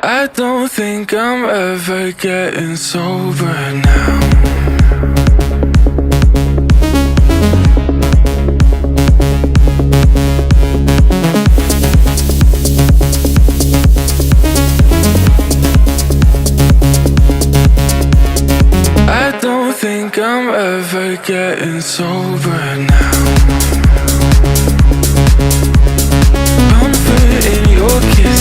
I don't think I'm ever getting sober now. I don't think I'm ever getting sober now. Comfort in your kiss.